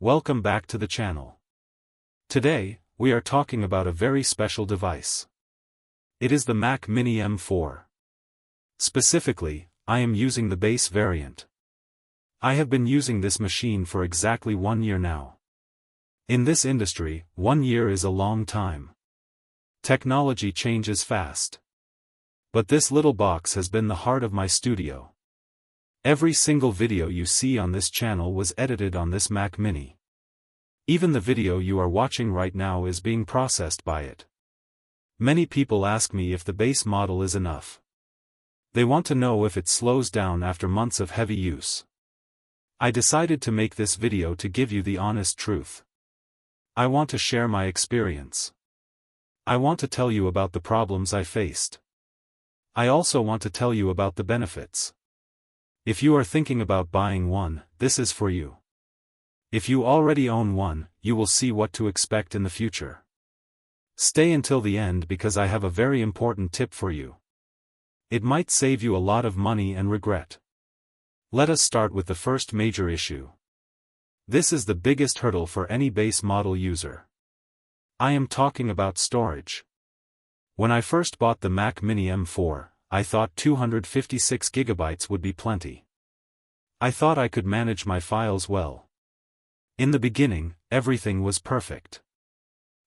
welcome back to the channel. Today, we are talking about a very special device. It is the Mac Mini M4. Specifically, I am using the base variant. I have been using this machine for exactly 1 year now. In this industry, 1 year is a long time. Technology changes fast. But this little box has been the heart of my studio. Every single video you see on this channel was edited on this Mac Mini. Even the video you are watching right now is being processed by it. Many people ask me if the base model is enough. They want to know if it slows down after months of heavy use. I decided to make this video to give you the honest truth. I want to share my experience. I want to tell you about the problems I faced. I also want to tell you about the benefits. If you are thinking about buying one, this is for you. If you already own one, you will see what to expect in the future. Stay until the end because I have a very important tip for you. It might save you a lot of money and regret. Let us start with the first major issue. This is the biggest hurdle for any base model user. I am talking about storage. When I first bought the Mac Mini M4, I thought 256 gigabytes would be plenty. I thought I could manage my files well. In the beginning, everything was perfect.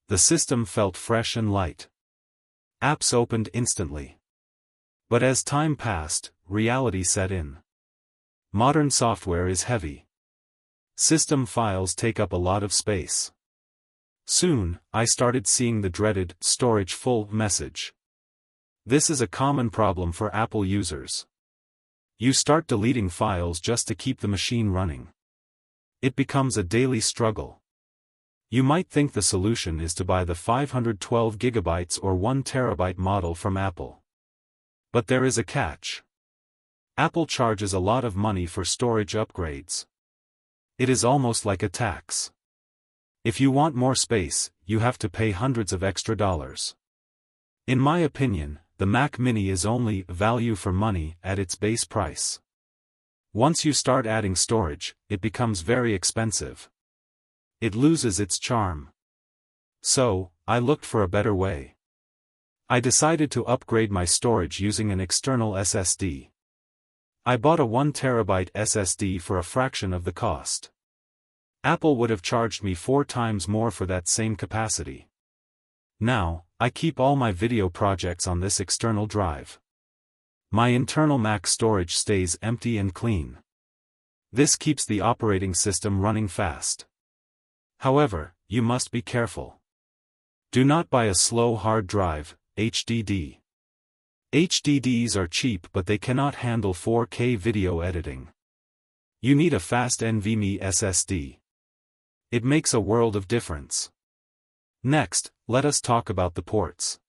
The system felt fresh and light. Apps opened instantly. But as time passed, reality set in. Modern software is heavy. System files take up a lot of space. Soon, I started seeing the dreaded storage full message. This is a common problem for Apple users. You start deleting files just to keep the machine running. It becomes a daily struggle. You might think the solution is to buy the 512 gigabytes or 1 terabyte model from Apple. But there is a catch. Apple charges a lot of money for storage upgrades. It is almost like a tax. If you want more space, you have to pay hundreds of extra dollars. In my opinion, the Mac Mini is only value for money at its base price. Once you start adding storage, it becomes very expensive. It loses its charm. So, I looked for a better way. I decided to upgrade my storage using an external SSD. I bought a 1 terabyte SSD for a fraction of the cost. Apple would have charged me 4 times more for that same capacity. Now, I keep all my video projects on this external drive. My internal Mac storage stays empty and clean. This keeps the operating system running fast. However, you must be careful. Do not buy a slow hard drive, HDD. HDDs are cheap but they cannot handle 4K video editing. You need a fast NVMe SSD. It makes a world of difference. Next, let us talk about the ports.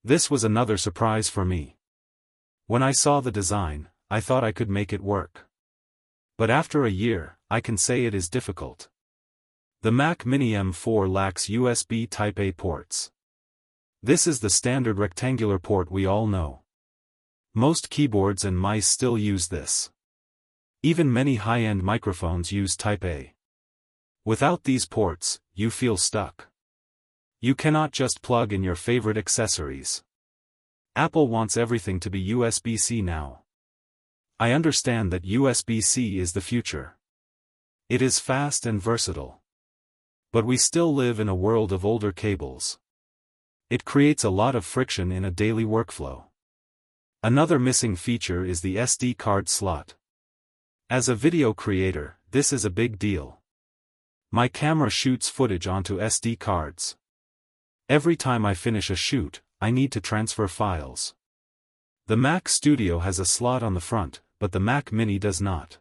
This was another surprise for me. When I saw the design, I thought I could make it work. But after a year, I can say it is difficult. The Mac Mini M4 lacks USB Type-A ports. This is the standard rectangular port we all know. Most keyboards and mice still use this. Even many high-end microphones use Type-A. Without these ports, you feel stuck. You cannot just plug in your favorite accessories. Apple wants everything to be USB-C now. I understand that USB-C is the future. It is fast and versatile. But we still live in a world of older cables. It creates a lot of friction in a daily workflow. Another missing feature is the SD card slot. As a video creator, this is a big deal. My camera shoots footage onto SD cards. Every time I finish a shoot, I need to transfer files. The Mac Studio has a slot on the front, but the Mac Mini does not.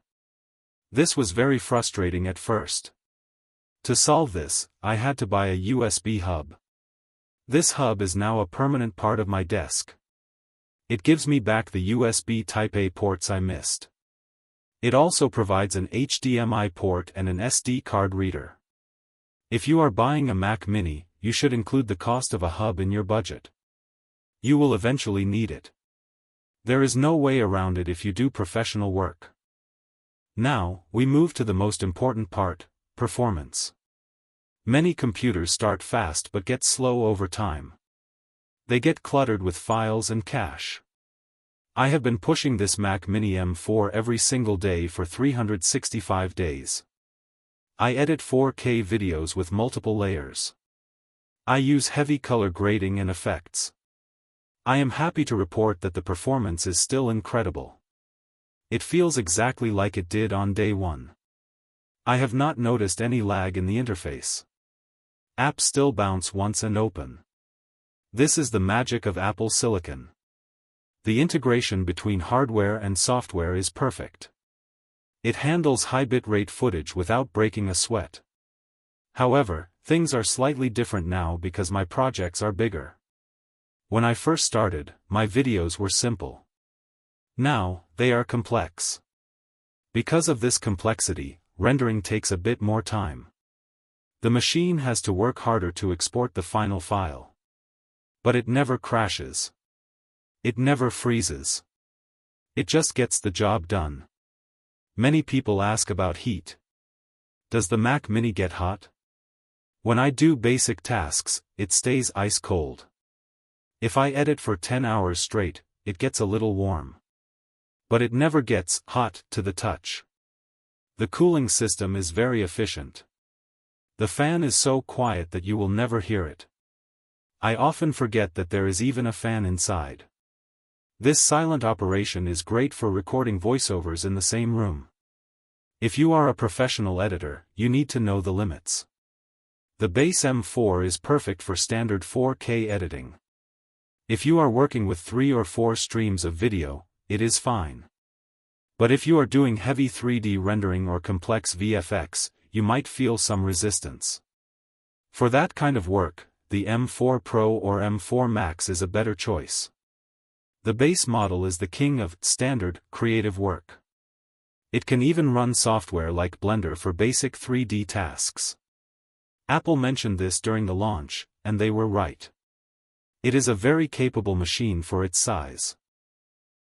This was very frustrating at first. To solve this, I had to buy a USB hub. This hub is now a permanent part of my desk. It gives me back the USB Type-A ports I missed. It also provides an HDMI port and an SD card reader. If you are buying a Mac Mini, you should include the cost of a hub in your budget. You will eventually need it. There is no way around it if you do professional work. Now, we move to the most important part, performance. Many computers start fast but get slow over time. They get cluttered with files and cache. I have been pushing this Mac Mini M4 every single day for 365 days. I edit 4K videos with multiple layers. I use heavy color grading and effects. I am happy to report that the performance is still incredible. It feels exactly like it did on day one. I have not noticed any lag in the interface. Apps still bounce once and open. This is the magic of Apple Silicon. The integration between hardware and software is perfect. It handles high bitrate footage without breaking a sweat. However, things are slightly different now because my projects are bigger. When I first started, my videos were simple. Now, they are complex. Because of this complexity, rendering takes a bit more time. The machine has to work harder to export the final file. But it never crashes. It never freezes. It just gets the job done. Many people ask about heat. Does the Mac Mini get hot? When I do basic tasks, it stays ice cold. If I edit for 10 hours straight, it gets a little warm. But it never gets hot to the touch. The cooling system is very efficient. The fan is so quiet that you will never hear it. I often forget that there is even a fan inside. This silent operation is great for recording voiceovers in the same room. If you are a professional editor, you need to know the limits. The base M4 is perfect for standard 4K editing. If you are working with 3 or 4 streams of video, it is fine. But if you are doing heavy 3D rendering or complex VFX, you might feel some resistance. For that kind of work, the M4 Pro or M4 Max is a better choice. The base model is the king of standard creative work. It can even run software like Blender for basic 3D tasks. Apple mentioned this during the launch, and they were right. It is a very capable machine for its size.